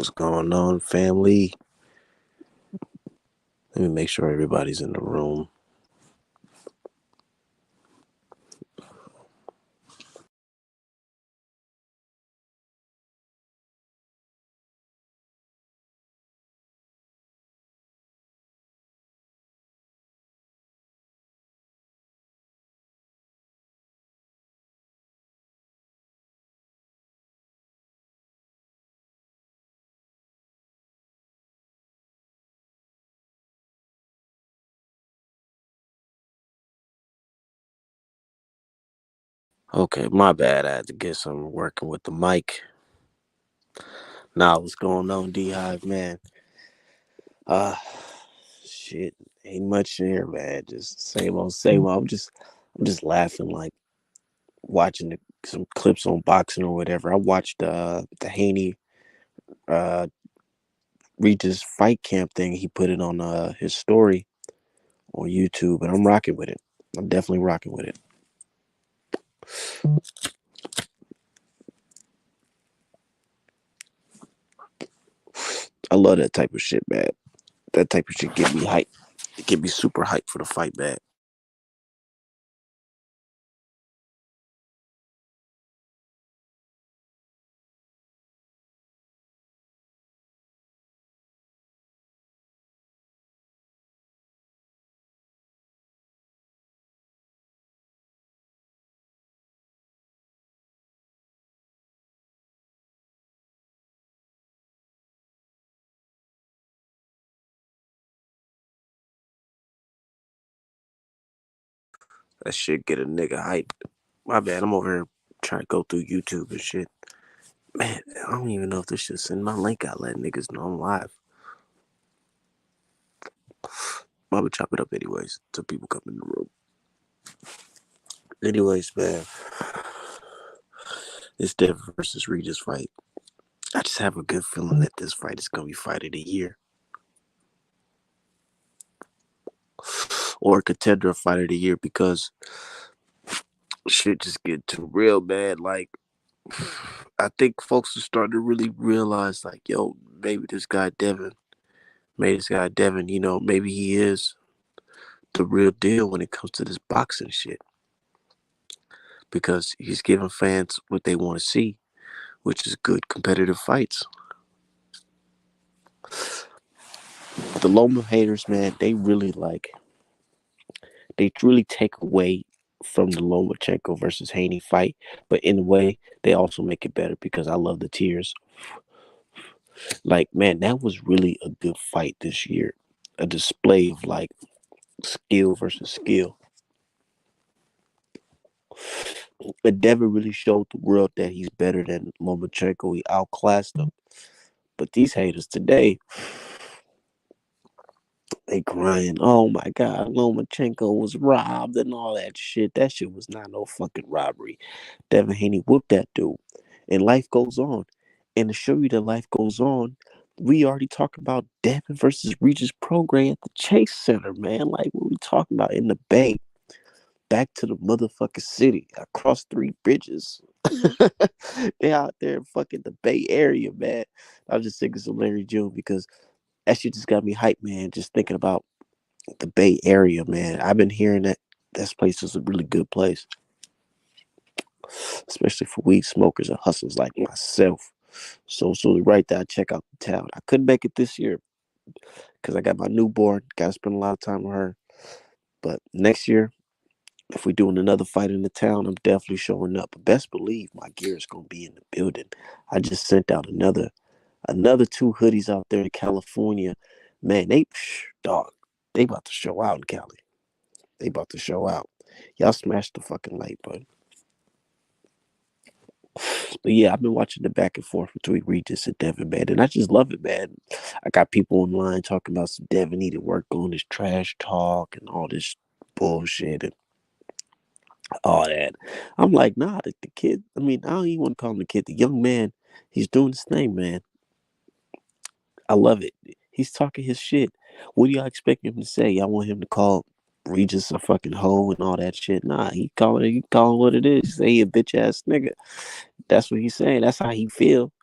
What's going on, family? Let me make sure everybody's in the room. Okay, my bad. I had to get some working with the mic. Nah, what's going on, D Hive, man? Uh shit. Ain't much here, man. Just same old, same old. I'm just laughing, like watching some clips on boxing or whatever. I watched the Haney uh Regis fight camp thing. He put it on his story on YouTube, and I'm rocking with it. I'm definitely rocking with it. I love that type of shit, man. That type of shit get me hype. It get me super hype for the fight, man. That shit get a nigga hype. My bad. I'm over here trying to go through YouTube and shit. Man, I don't even know if this should send my link out, let niggas know I'm live. I would chop it up anyways till people come in the room. Anyways, man, it's Devin versus Regis fight. I just have a good feeling that this fight is gonna be fight of the year, or a contender of fight of the year, because shit just get too real, man. Like, I think folks are starting to really realize, like, yo, maybe this guy Devin, maybe he is the real deal when it comes to this boxing shit, because he's giving fans what they want to see, which is good competitive fights. The Loma haters, man, they really take away from the Lomachenko versus Haney fight, but in a way, they also make it better because I love the tears. Like, man, that was really a good fight this year. A display of like skill versus skill. But Devin really showed the world that he's better than Lomachenko. He outclassed him. But these haters today, they crying, oh my God, Lomachenko was robbed and all that shit. That shit was not no fucking robbery. Devin Haney whooped that dude. And life goes on. And to show you that life goes on, we already talked about Devin versus Regis program at the Chase Center, man. Like, what we talking about in the Bay? Back to the motherfucking city. Across three bridges. They out there in fucking the Bay Area, man. I was just thinking some Larry June because that shit just got me hyped, man. Just thinking about the Bay Area, man. I've been hearing that this place is a really good place, especially for weed smokers and hustlers like myself. So absolutely right there. I check out the town. I couldn't make it this year because I got my newborn. Got to spend a lot of time with her. But next year, if we're doing another fight in the town, I'm definitely showing up. But best believe my gear is gonna be in the building. I just sent out another two hoodies out there in California. Man, dog, they about to show out in Cali. They about to show out. Y'all smashed the fucking like button. But yeah, I've been watching the back and forth between Regis and Devin, man, and I just love it, man. I got people online talking about some Devin need to work on his trash talk and all this bullshit and all that. I'm like, nah, the kid. I mean, I don't even want to call him the kid. The young man, he's doing his thing, man. I love it. He's talking his shit. What do y'all expect him to say? Y'all want him to call Regis a fucking hoe and all that shit? Nah, he calling what it is. Say he a bitch ass nigga. That's what he's saying. That's how he feel.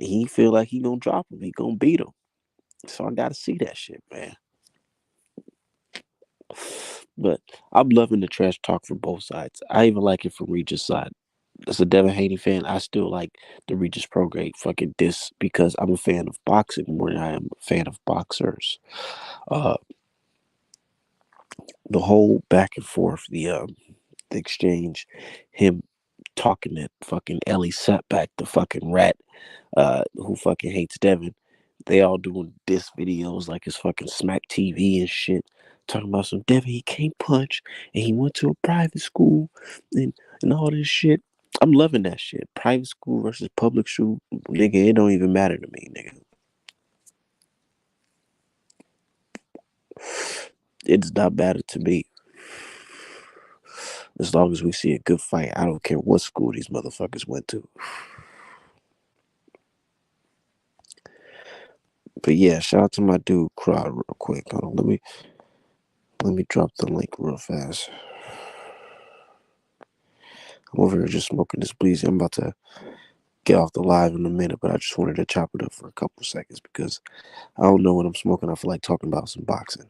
he feel like he gonna drop him. He gonna beat him. So I gotta see that shit, man. But I'm loving the trash talk from both sides. I even like it from Regis' side. As a Devin Haney fan, I still like the Regis Prograde fucking diss because I'm a fan of boxing more than I am a fan of boxers. Uh, the whole back and forth, the exchange, him talking to fucking Ellie Setback, the fucking rat, who fucking hates Devin. They all doing diss videos like it's fucking Smack TV and shit. Talking about some Devin, he can't punch, and he went to a private school, and all this shit. I'm loving that shit. Private school versus public school, nigga. It don't even matter to me, nigga. It's not matter to me. As long as we see a good fight, I don't care what school these motherfuckers went to. But yeah, shout out to my dude Crowd real quick. Hold on, let me drop the link real fast. I'm over here just smoking this bleezy. I'm about to get off the live in a minute, but I just wanted to chop it up for a couple seconds because I don't know what I'm smoking. I feel like talking about some boxing.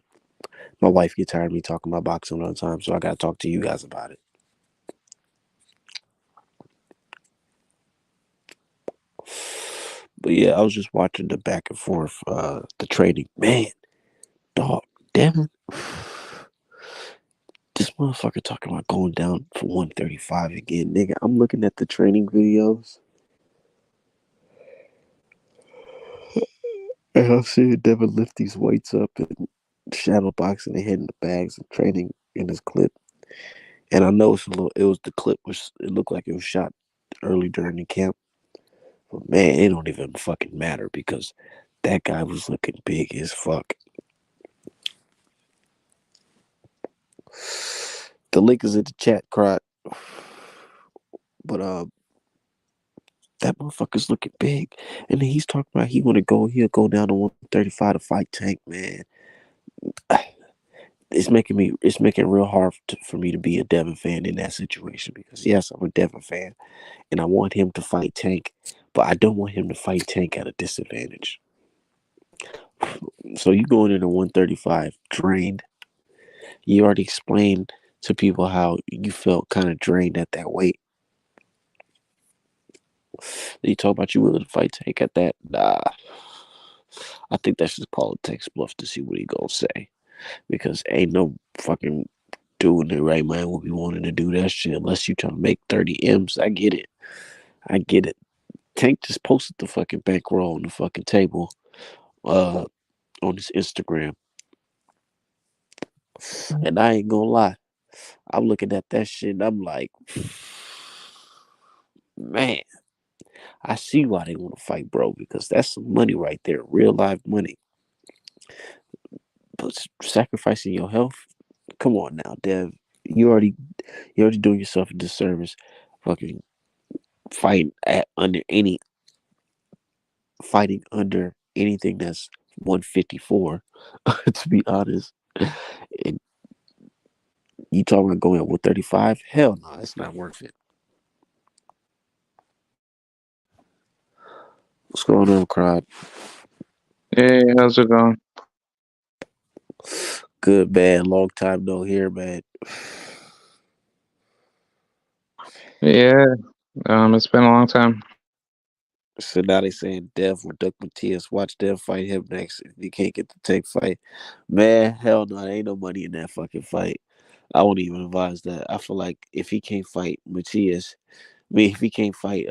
My wife gets tired of me talking about boxing all the time, so I gotta talk to you guys about it. But yeah, I was just watching the back and forth, the trading. Man, dog, Devin, this motherfucker talking about going down for 135 again, nigga. I'm looking at the training videos, and I'm seeing Devin lift these weights up and shadow boxing and hitting the bags and training in his clip. And I know it's a little. It was the clip was. It looked like it was shot early during the camp. But man, it don't even fucking matter because that guy was looking big as fuck. The link is in the chat, crowd. But that motherfucker's looking big, and then he's talking about he want to go. He'll go down to 135 to fight Tank. Man, It's making it real hard for me to be a Devin fan in that situation because yes, I'm a Devin fan, and I want him to fight Tank, but I don't want him to fight Tank at a disadvantage. So you going into 135 drained. You already explained to people how you felt kind of drained at that weight. You talk about you willing to fight Tank at that. Nah, I think that's just politics bluff to see what he gonna say because ain't no fucking dude in the right mind will be wanting to do that shit unless you trying to make 30 M's. I get it. I get it. Tank just posted the fucking bankroll on the fucking table uh on his Instagram. And I ain't gonna lie. I'm looking at that shit and I'm like, man, I see why they want to fight, bro, because that's some money right there, real life money. But sacrificing your health, come on now, Dev. You already doing yourself a disservice, fucking fighting at under any fighting under anything that's 154. To be honest, and you talking about going at 135? Hell no, it's not worth it. What's going on, crowd? Hey, how's it going? Good, man. Long time no hear, man. Yeah, it's been a long time. So now they saying Dev will duck Matias. Watch Dev fight him next if he can't get the Tank fight. Man, hell no, there ain't no money in that fucking fight. I won't even advise that. I feel like if he can't fight Matias, if he can't fight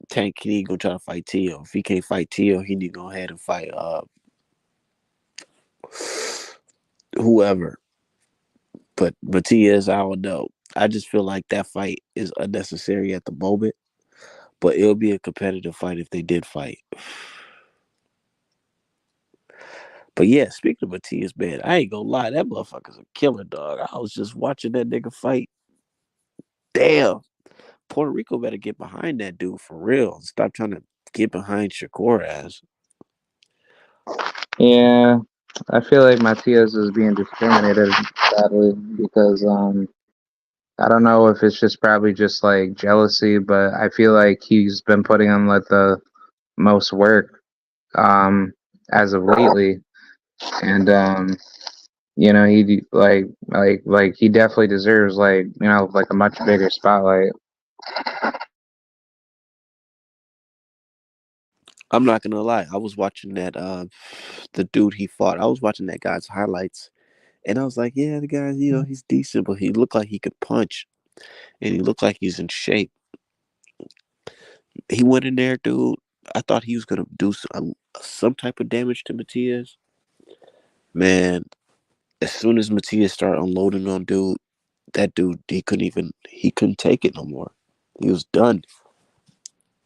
Tank, he need to go try to fight Tio. If he can't fight Tio, he need to go ahead and fight whoever. But Matias, I don't know. I just feel like that fight is unnecessary at the moment. But it'll be a competitive fight if they did fight. But yeah, speaking of Matias, man, I ain't gonna lie, that motherfucker's a killer, dog. I was just watching that nigga fight. Damn, Puerto Rico better get behind that dude for real. Stop trying to get behind Shakur ass. Yeah, I feel like Matias is being discriminated sadly because I don't know if it's just probably just like jealousy, but I feel like he's been putting on like the most work um, as of lately, and he like he definitely deserves like a much bigger spotlight. I'm not gonna lie. I was watching that the dude he fought. I was watching that guy's highlights, and I was like, yeah, the guy, he's decent, but he looked like he could punch, and he looked like he's in shape. He went in there, dude. I thought he was gonna do some type of damage to Matias. Man, as soon as Matias started unloading on dude, that dude he couldn't take it no more. He was done.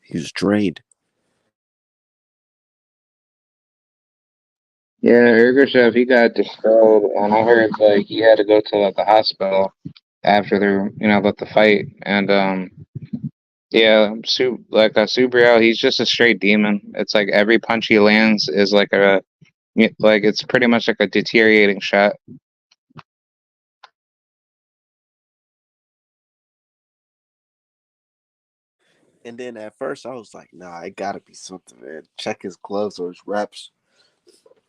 He was drained. Yeah, Ergashev, he got destroyed, and I heard like he had to go to like the hospital after the fight, and yeah, Subriel, he's just a straight demon. It's like every punch he lands is like it's pretty much like a deteriorating shot. And then at first I was like, nah, it gotta be something, man. Check his gloves or his reps.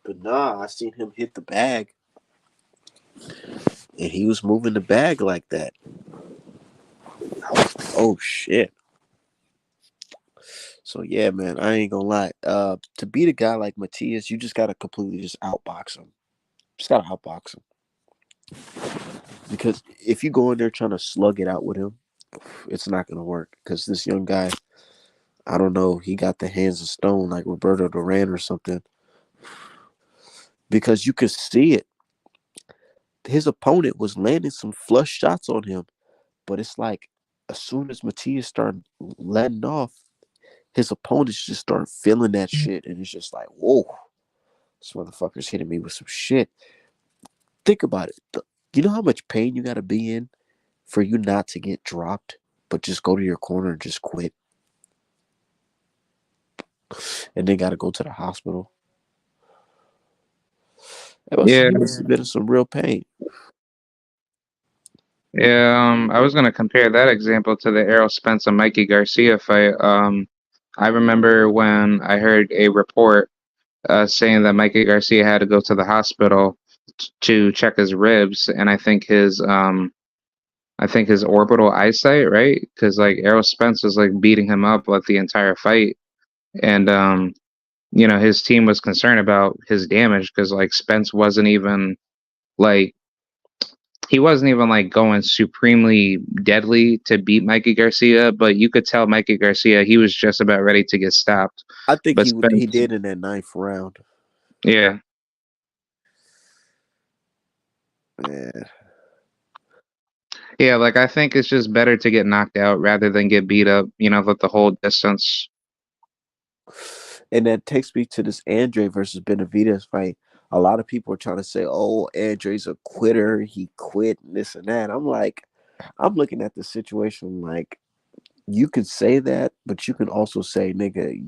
But nah, I seen him hit the bag, and he was moving the bag like that. I was like, oh shit. So yeah, man, I ain't gonna lie. To beat a guy like Matias, you just gotta completely just outbox him. Just gotta outbox him. Because if you go in there trying to slug it out with him, it's not gonna work. Because this young guy, I don't know, he got the hands of stone like Roberto Duran or something. Because you could see it. His opponent was landing some flush shots on him, but it's like as soon as Matias started letting off, his opponents just start feeling that shit, and it's just like, whoa, this motherfucker's hitting me with some shit. Think about it. You know how much pain you got to be in for you not to get dropped, but just go to your corner and just quit, and then got to go to the hospital. Yeah, He must have been in some real pain. yeah. I was gonna compare that example to the Errol Spence and Mikey Garcia fight. I remember when I heard a report saying that Mikey Garcia had to go to the hospital to check his ribs, and I think his orbital eyesight, right? Because like Errol Spence was like beating him up like the entire fight, and his team was concerned about his damage because like Spence wasn't even like he wasn't even like going supremely deadly to beat Mikey Garcia, but you could tell Mikey Garcia he was just about ready to get stopped. I think But he Spence, did in that ninth round. yeah. Man. Yeah, like I think it's just better to get knocked out rather than get beat up, with the whole distance. And that takes me to this Andre versus Benavidez fight. A lot of people are trying to say, "Oh, Andre's a quitter. He quit and this and that." I'm like, I'm looking at the situation like you could say that, but you can also say, "Nigga,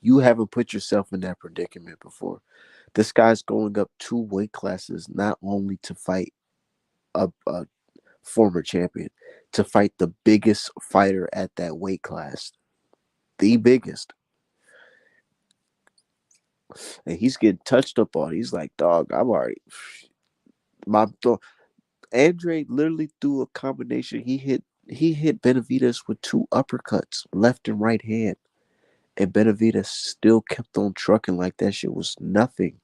you haven't put yourself in that predicament before." This guy's going up two weight classes, not only to fight a former champion, to fight the biggest fighter at that weight class, the biggest, and he's getting touched up on. He's like, "Dog, I'm already." My Andre literally threw a combination. He hit Benavides with two uppercuts, left and right hand, and Benavides still kept on trucking like that shit was nothing.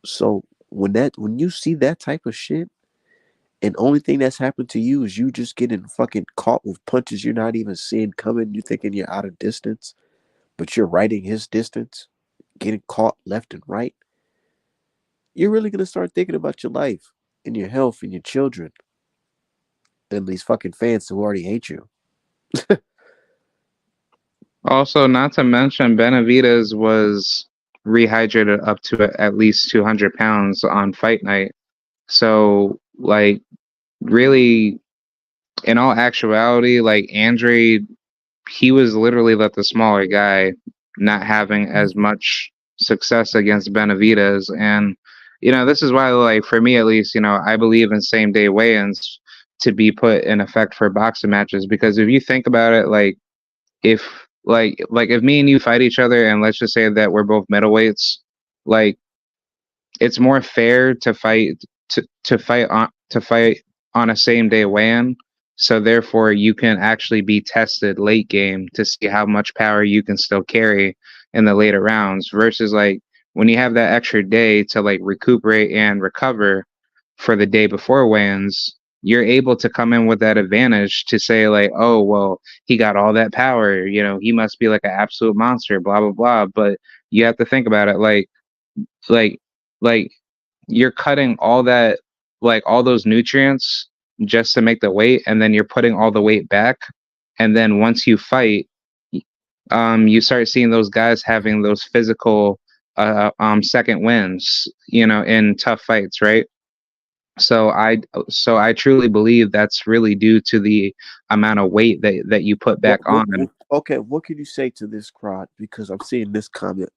So when you see that type of shit, and only thing that's happened to you is you just getting fucking caught with punches you're not even seeing coming. You thinking you're out of distance, but you're riding his distance, getting caught left and right. You're really gonna start thinking about your life and your health and your children and these fucking fans who already hate you. Also, not to mention Benavides was rehydrated up to at least 200 pounds on fight night. So, like, really, in all actuality, like Andre, he was literally like the smaller guy, not having as much success against Benavides. And, this is why, like, for me at least, I believe in same day weigh ins to be put in effect for boxing matches. Because if you think about it, like, if like if me and you fight each other, and let's just say that we're both middleweights, like it's more fair to fight on a same day weigh-in. So therefore, you can actually be tested late game to see how much power you can still carry in the later rounds. Versus like when you have that extra day to like recuperate and recover for the day before weigh-ins, you're able to come in with that advantage to say like, oh well, he got all that power. He must be like an absolute monster. Blah blah blah. But you have to think about it like like you're cutting all that, like all those nutrients just to make the weight, and then you're putting all the weight back, and then once you fight, you start seeing those guys having those physical second wins, in tough fights, right? So I truly believe that's really due to the amount of weight that you put back on. Okay, what can you say to this crowd? Because I'm seeing this comment.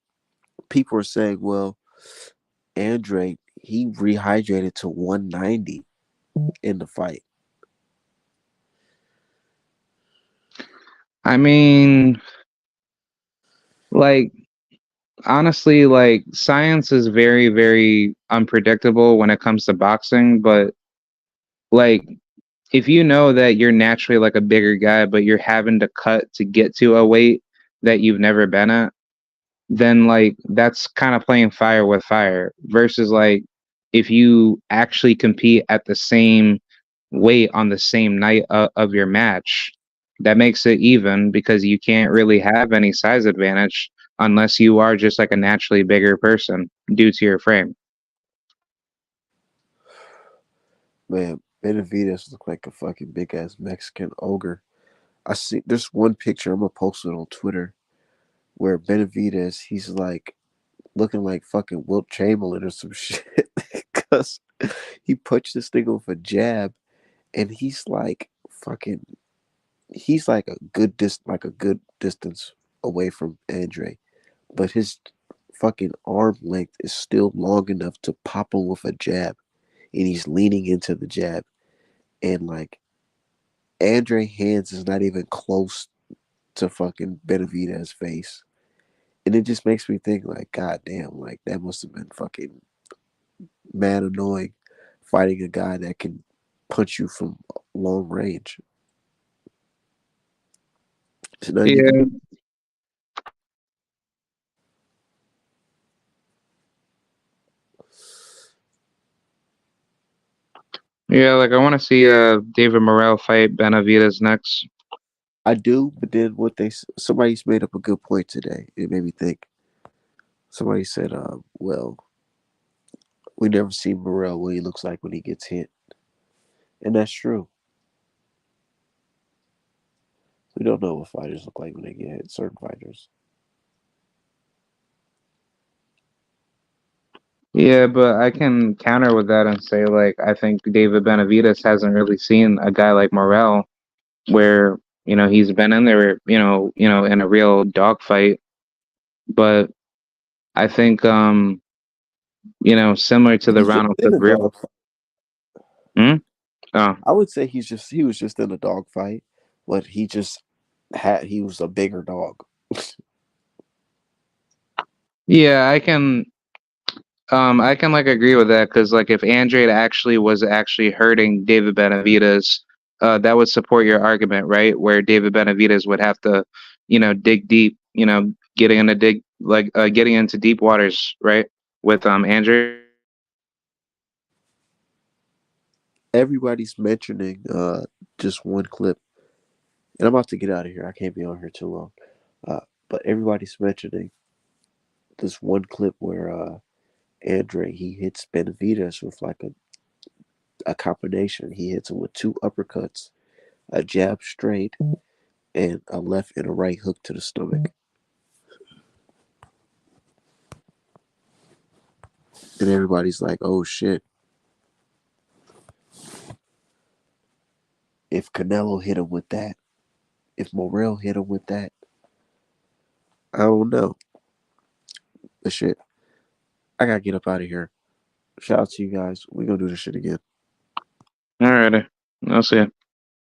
People are saying, well, Andre, he rehydrated to 190 in the fight. I mean, like, honestly, like science is very, very unpredictable when it comes to boxing, but like if you know that you're naturally like a bigger guy, but you're having to cut to get to a weight that you've never been at, then like that's kind of playing fire with fire versus like if you actually compete at the same weight on the same night of your match, that makes it even because you can't really have any size advantage unless you are just like a naturally bigger person due to your frame. Man, Benavides look like a fucking big ass Mexican ogre. I see there's one picture, I'm gonna post it on Twitter, where Benavides, he's like looking like fucking Wilt Chamberlain or some shit. Cause he punched this thing with a jab, and he's like a good distance away from Andre, but his fucking arm length is still long enough to pop him with a jab, and he's leaning into the jab, and like Andre hands is not even close to fucking Benavides' face. And it just makes me think like, God damn, like that must have been fucking mad annoying fighting a guy that can punch you from long range. It's nothing you can. Yeah, yeah, like I want to see David Morrell fight Benavides next. I do, but then somebody's made up a good point today. It made me think. Somebody said, well, we never see Morel what he looks like when he gets hit. And that's true. We don't know what fighters look like when they get hit, certain fighters. Yeah, but I can counter with that and say like I think David Benavides hasn't really seen a guy like Morrell where he's been in there in a real dogfight, but I think similar to the He's just Ronald in a Real. dog. Hmm? Oh, I would say he was just in a dog fight, but he was a bigger dog. yeah, I can like agree with that because like if Andrade actually was actually hurting David Benavides, that would support your argument, right? Where David Benavides would have to, dig deep, getting into deep waters, right? With Andrade. Everybody's mentioning just one clip, and I'm about to get out of here. I can't be on here too long. Uh, but everybody's mentioning this one clip where Andre he hits Benavides with like a combination. He hits him with two uppercuts, a jab straight, and a left and a right hook to the stomach. And everybody's like, "Oh shit! If Canelo hit him with that, if Morrell hit him with that, I don't know." But shit, I gotta get up out of here. Shout out to you guys. We gonna do this shit again. All right, I'll see you.